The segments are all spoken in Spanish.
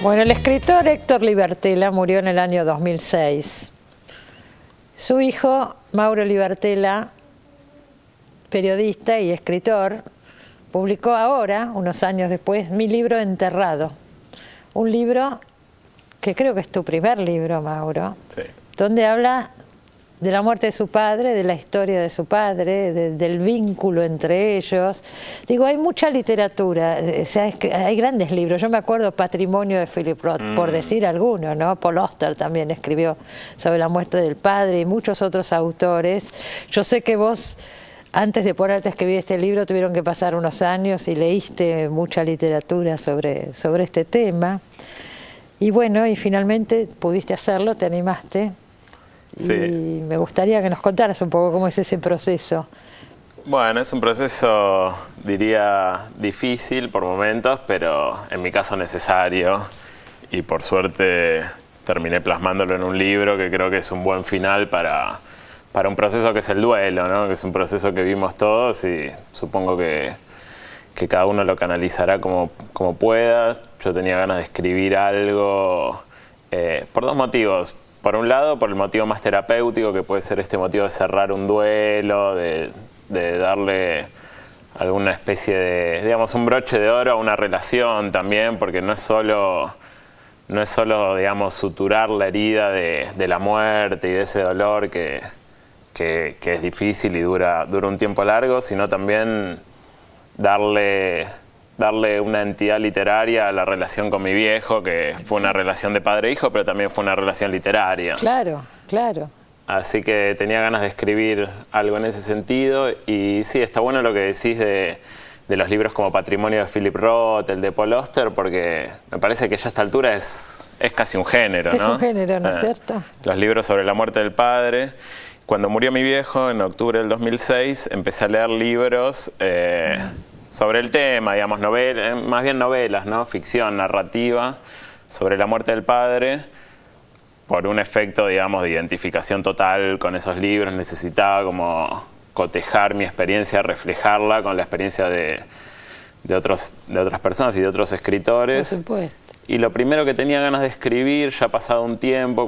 Bueno, el escritor Héctor Libertela murió en el año 2006. Su hijo, Mauro Libertela, periodista y escritor, publicó ahora, unos años después, mi libro Enterrado. Un libro que creo que es tu primer libro, Mauro, sí, donde habla de la muerte de su padre, de la historia de su padre, del vínculo entre ellos. Digo, hay mucha literatura, o sea, hay grandes libros. Yo me acuerdo Patrimonio de Philip Roth, por decir alguno, ¿no? Paul Auster también escribió sobre la muerte del padre y muchos otros autores. Yo sé que vos, antes de ponerte a escribir este libro, tuvieron que pasar unos años y leíste mucha literatura sobre este tema. Y bueno, y finalmente pudiste hacerlo, te animaste. sí. Y me gustaría que nos contaras un poco cómo es ese proceso. Bueno, es un proceso, diría, difícil por momentos, pero en mi caso necesario. Y por suerte terminé plasmándolo en un libro que creo que es un buen final para un proceso que es el duelo, ¿no? Que es un proceso que vimos todos y supongo que cada uno lo canalizará como pueda. Yo tenía ganas de escribir algo por dos motivos. Por un lado, por el motivo más terapéutico, que puede ser este motivo de cerrar un duelo, de darle alguna especie de, digamos, un broche de oro a una relación también, porque no es solo, digamos, suturar la herida de la muerte y de ese dolor que es difícil y dura un tiempo largo, sino también darle una entidad literaria a la relación con mi viejo, que fue una relación de padre-hijo, pero también fue una relación literaria. Claro, claro. Así que tenía ganas de escribir algo en ese sentido. Y sí, está bueno lo que decís de los libros como Patrimonio de Philip Roth, el de Paul Auster, porque me parece que ya a esta altura es casi un género, ¿no? Es un género, ¿no es cierto? Los libros sobre la muerte del padre. Cuando murió mi viejo, en octubre del 2006, empecé a leer libros sobre el tema, digamos, más bien novelas, ¿no? Ficción, narrativa, sobre la muerte del padre, por un efecto, digamos, de identificación total con esos libros. Necesitaba como cotejar mi experiencia, reflejarla con la experiencia de otras personas y de otros escritores. Por supuesto. Y lo primero que tenía ganas de escribir, ya ha pasado un tiempo,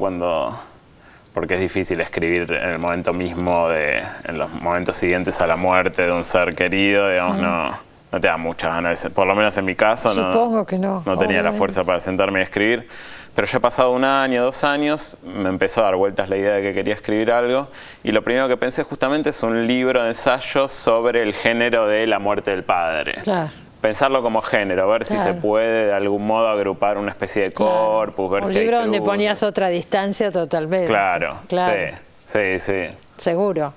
porque es difícil escribir en el momento mismo, en los momentos siguientes a la muerte de un ser querido, digamos, no te da muchas ganas, por lo menos en mi caso. Supongo que no. No tenía la fuerza para sentarme a escribir, pero ya ha pasado un año, 2 años, me empezó a dar vueltas la idea de que quería escribir algo, y lo primero que pensé justamente es un libro de ensayos sobre el género de la muerte del padre. Claro. Pensarlo como género, ver si se puede de algún modo agrupar una especie de corpus, ver si hay un libro donde cruz. ponías otra distancia totalmente. Claro, sí. Seguro.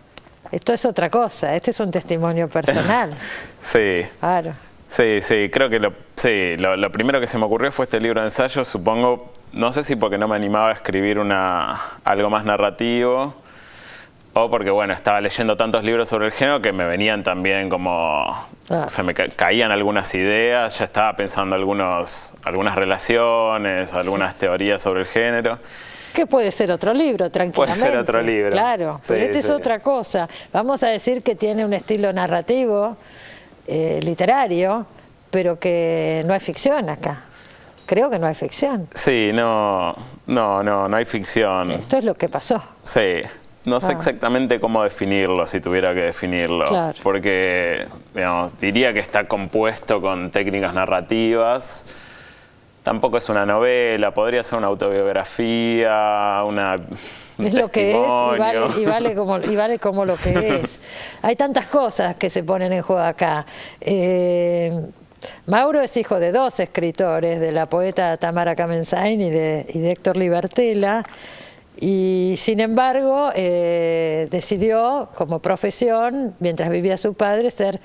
Esto es otra cosa, este es un testimonio personal. Sí. Claro. Sí, creo que lo primero que se me ocurrió fue este libro de ensayos, supongo, no sé si porque no me animaba a escribir algo más narrativo, o porque, bueno, estaba leyendo tantos libros sobre el género que me venían también como... me caían algunas ideas, ya estaba pensando algunas relaciones, algunas teorías sobre el género. Que puede ser otro libro, tranquilamente. Puede ser otro libro. Claro, pero este es otra cosa. Vamos a decir que tiene un estilo narrativo, literario, pero que no hay ficción acá. Creo que no hay ficción. Sí, no hay ficción. Esto es lo que pasó. Sí. No sé exactamente cómo definirlo, si tuviera que definirlo, claro. Porque, digamos, diría que está compuesto con técnicas narrativas. Tampoco es una novela, podría ser una autobiografía, un es lo que es y vale como lo que es. Hay tantas cosas que se ponen en juego acá. Mauro es hijo de 2 escritores, de la poeta Tamara Kamensain y de Héctor Libertela. Y sin embargo decidió como profesión, mientras vivía su padre, ser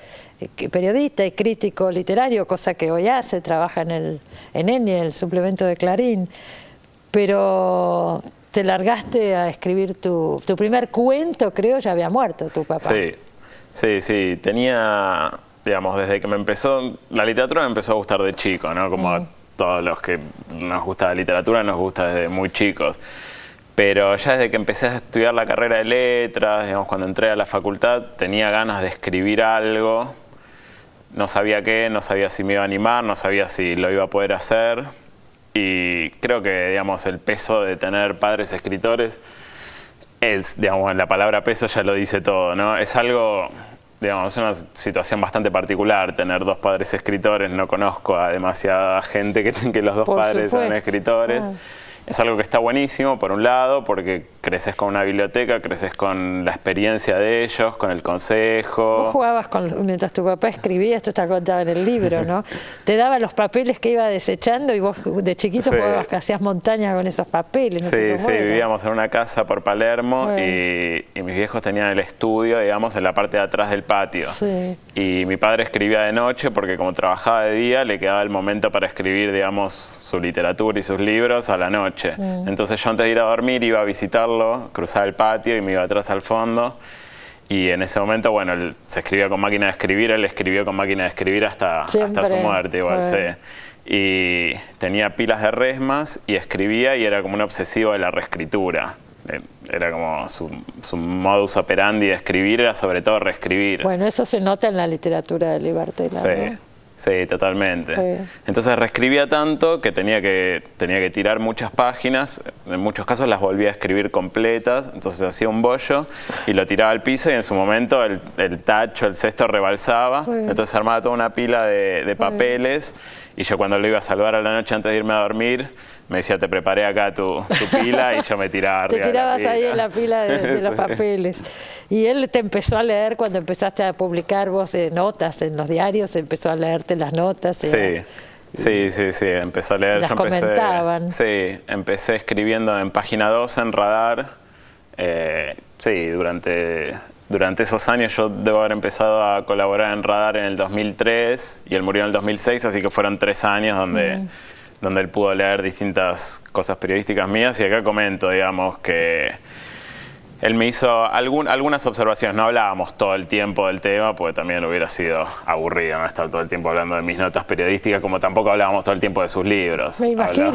periodista y crítico literario, cosa que hoy hace, trabaja en ENI, el suplemento de Clarín. Pero te largaste a escribir tu primer cuento, creo, ya había muerto tu papá. Sí, tenía, digamos, desde que la literatura me empezó a gustar de chico, ¿no? Como a todos los que nos gusta la literatura, nos gusta desde muy chicos. Pero ya desde que empecé a estudiar la carrera de letras, digamos, cuando entré a la facultad, tenía ganas de escribir algo. No sabía qué, no sabía si me iba a animar, no sabía si lo iba a poder hacer. y creo que, digamos, el peso de tener padres escritores es, digamos, la palabra peso ya lo dice todo, ¿no? Es algo, digamos, es una situación bastante particular tener dos padres escritores. No conozco a demasiada gente que los dos padres sean escritores. Es algo que está buenísimo, por un lado, porque creces con una biblioteca, creces con la experiencia de ellos, con el consejo. Vos jugabas mientras tu papá escribía, esto está contado en el libro, ¿no? Te daba los papeles que iba desechando y vos de chiquito jugabas, que hacías montañas con esos papeles. No sé cómo era. Vivíamos en una casa por Palermo y mis viejos tenían el estudio, digamos, en la parte de atrás del patio. Sí. Y mi padre escribía de noche porque como trabajaba de día, le quedaba el momento para escribir, digamos, su literatura y sus libros a la noche. Entonces yo antes de ir a dormir iba a visitarlo, cruzaba el patio y me iba atrás al fondo, y en ese momento, bueno, él se escribía con máquina de escribir, él escribió con máquina de escribir hasta su muerte igual, sí. Y tenía pilas de resmas y escribía, y era como un obsesivo de la reescritura. Era como su modus operandi de escribir, era sobre todo reescribir. Bueno, eso se nota en la literatura de Libertela, sí, ¿no? Sí, totalmente. Sí. Entonces reescribía tanto que tenía que tirar muchas páginas. En muchos casos las volvía a escribir completas. Entonces hacía un bollo y lo tiraba al piso, y en su momento el tacho, el cesto rebalsaba. Entonces armaba toda una pila de papeles. Y yo, cuando lo iba a saludar a la noche antes de irme a dormir, me decía: te preparé acá tu pila, y yo me tiraba arriba. Te tirabas ahí en la pila de los papeles. Y él te empezó a leer cuando empezaste a publicar vos notas en los diarios, empezó a leerte las notas. Sí, empezó a leer. Las comentaban. Sí, empecé escribiendo en Página 12, en Radar. Sí, durante esos años yo debo haber empezado a colaborar en Radar en el 2003 y él murió en el 2006, así que fueron 3 años donde él pudo leer distintas cosas periodísticas mías. Y acá comento, digamos, que él me hizo algunas observaciones. No hablábamos todo el tiempo del tema, porque también hubiera sido aburrido no estar todo el tiempo hablando de mis notas periodísticas, como tampoco hablábamos todo el tiempo de sus libros. Me imagino,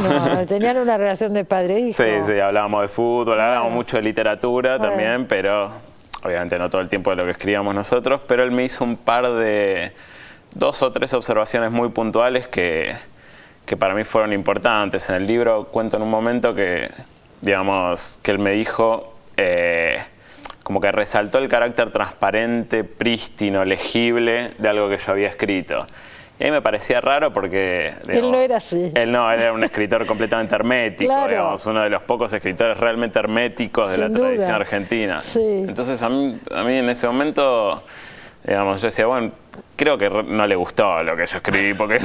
tenían una relación de padre e hijo. Sí, hablábamos de fútbol, hablábamos mucho de literatura también, pero obviamente no todo el tiempo de lo que escribíamos nosotros. Pero él me hizo un par de 2 o 3 observaciones muy puntuales que para mí fueron importantes. En el libro cuento en un momento que, digamos, que él me dijo, como que resaltó el carácter transparente, prístino, legible de algo que yo había escrito. Y a mí me parecía raro porque, digamos, él no era así. Él era un escritor completamente hermético, claro. Digamos, uno de los pocos escritores realmente herméticos de la tradición argentina. Sí. Entonces a mí en ese momento, digamos, yo decía, bueno, creo que no le gustó lo que yo escribí, porque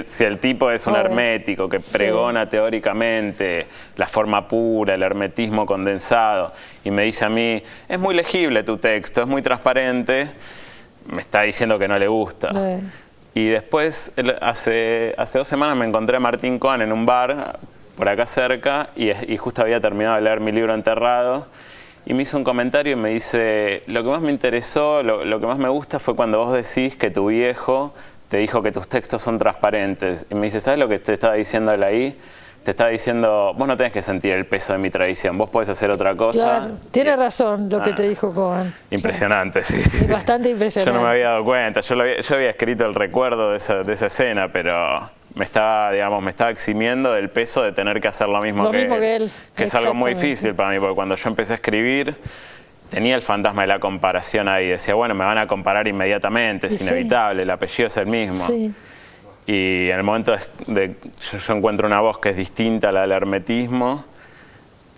si el tipo es un hermético que pregona teóricamente la forma pura, el hermetismo condensado, y me dice a mí: es muy legible tu texto, es muy transparente, me está diciendo que no le gusta. Y después, hace 2 semanas me encontré a Martín Cohen en un bar por acá cerca, y justo había terminado de leer mi libro Enterrado, y me hizo un comentario y me dice: lo que más me interesó, lo que más me gusta fue cuando vos decís que tu viejo te dijo que tus textos son transparentes. Y me dice: ¿sabes lo que te estaba diciendo él ahí? Te estaba diciendo: vos no tenés que sentir el peso de mi tradición, vos podés hacer otra cosa. Claro, tiene razón lo que te dijo Cohen. Impresionante, sí. Bastante impresionante. Yo no me había dado cuenta, yo había escrito el recuerdo de esa escena, pero me estaba eximiendo del peso de tener que hacer lo mismo que él. Que es algo muy difícil para mí, porque cuando yo empecé a escribir tenía el fantasma de la comparación ahí. Decía, bueno, me van a comparar inmediatamente, es inevitable, el apellido es el mismo. Sí. Y en el momento yo encuentro una voz que es distinta a la del hermetismo,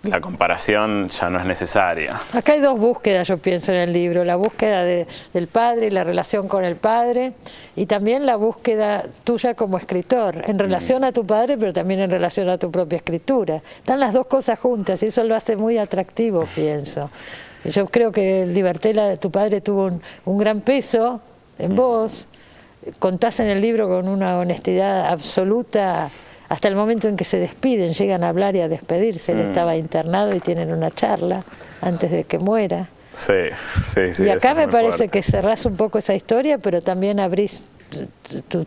la comparación ya no es necesaria. Acá hay 2 búsquedas, yo pienso, en el libro: la búsqueda del padre y la relación con el padre, y también la búsqueda tuya como escritor, en relación a tu padre, pero también en relación a tu propia escritura. Están las 2 cosas juntas y eso lo hace muy atractivo, pienso. Yo creo que Libertela, tu padre, tuvo un gran peso en vos. Contás en el libro con una honestidad absoluta, hasta el momento en que se despiden, llegan a hablar y a despedirse. Él estaba internado y tienen una charla antes de que muera. Sí. Y acá me parece que cerrás un poco esa historia, pero también abrís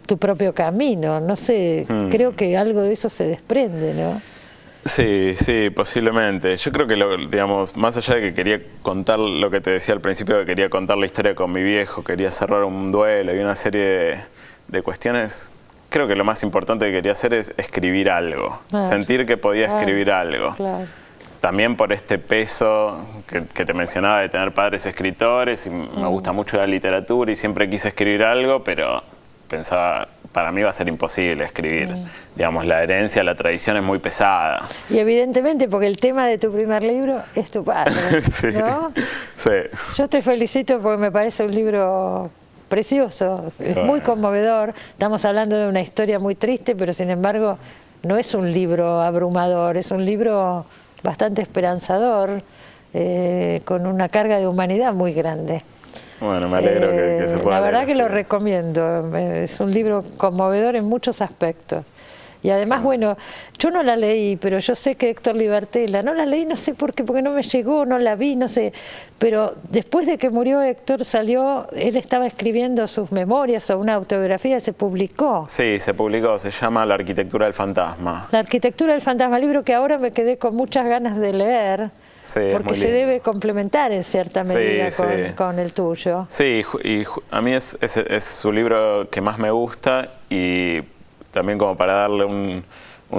tu propio camino. No sé, creo que algo de eso se desprende, ¿no? Sí, posiblemente. Yo creo que, digamos, más allá de que quería contar lo que te decía al principio, que quería contar la historia con mi viejo, quería cerrar un duelo y una serie de cuestiones creo que lo más importante que quería hacer es escribir algo, sentir que podía escribir algo. Claro. También por este peso que te mencionaba de tener padres escritores, y me gusta mucho la literatura y siempre quise escribir algo, pero pensaba, para mí va a ser imposible escribir. Digamos, la herencia, la tradición es muy pesada. Y evidentemente, porque el tema de tu primer libro es tu padre, Sí. ¿no? Sí. Yo te felicito porque me parece un libro precioso, es muy conmovedor. Estamos hablando de una historia muy triste, pero sin embargo no es un libro abrumador, es un libro bastante esperanzador, con una carga de humanidad muy grande. Bueno, me alegro que se pueda La verdad leer, que lo sí. recomiendo, es un libro conmovedor en muchos aspectos. Y además, bueno, yo no la leí, pero yo sé que Héctor Libartela, no la leí, no sé por qué, porque no me llegó, no la vi, no sé, pero después de que murió Héctor salió, él estaba escribiendo sus memorias o una autobiografía, se publicó. Sí, se publicó, se llama La arquitectura del fantasma. La arquitectura del fantasma, libro que ahora me quedé con muchas ganas de leer, Sí, porque es muy se lindo. debe complementar en cierta medida con el tuyo. Sí, a mí es su libro que más me gusta, y también como para darle un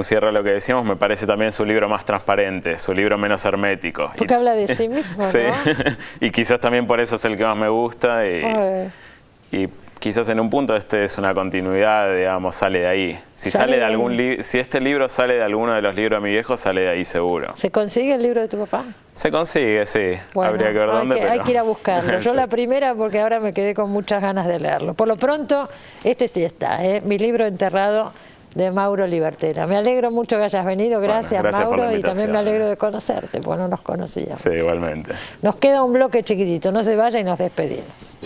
cierre a lo que decíamos, me parece también su libro más transparente, su libro menos hermético. Porque habla de sí mismo, Sí, ¿no? y quizás también por eso es el que más me gusta, y quizás en un punto este es una continuidad, digamos, sale de ahí. Si sale de algún si este libro sale de alguno de los libros de mi viejo, sale de ahí seguro. ¿Se consigue el libro de tu papá? Se consigue, sí. Bueno, habría que ver dónde, pero hay que ir a buscarlo. Yo Sí. la primera porque ahora me quedé con muchas ganas de leerlo. Por lo pronto, este sí está, mi libro enterrado de Mauro Libartela. Me alegro mucho que hayas venido, gracias, gracias por la Mauro, y también me invitación. alegro de conocerte, porque no nos conocíamos. Sí, igualmente. Nos queda un bloque chiquitito, no se vaya y nos despedimos.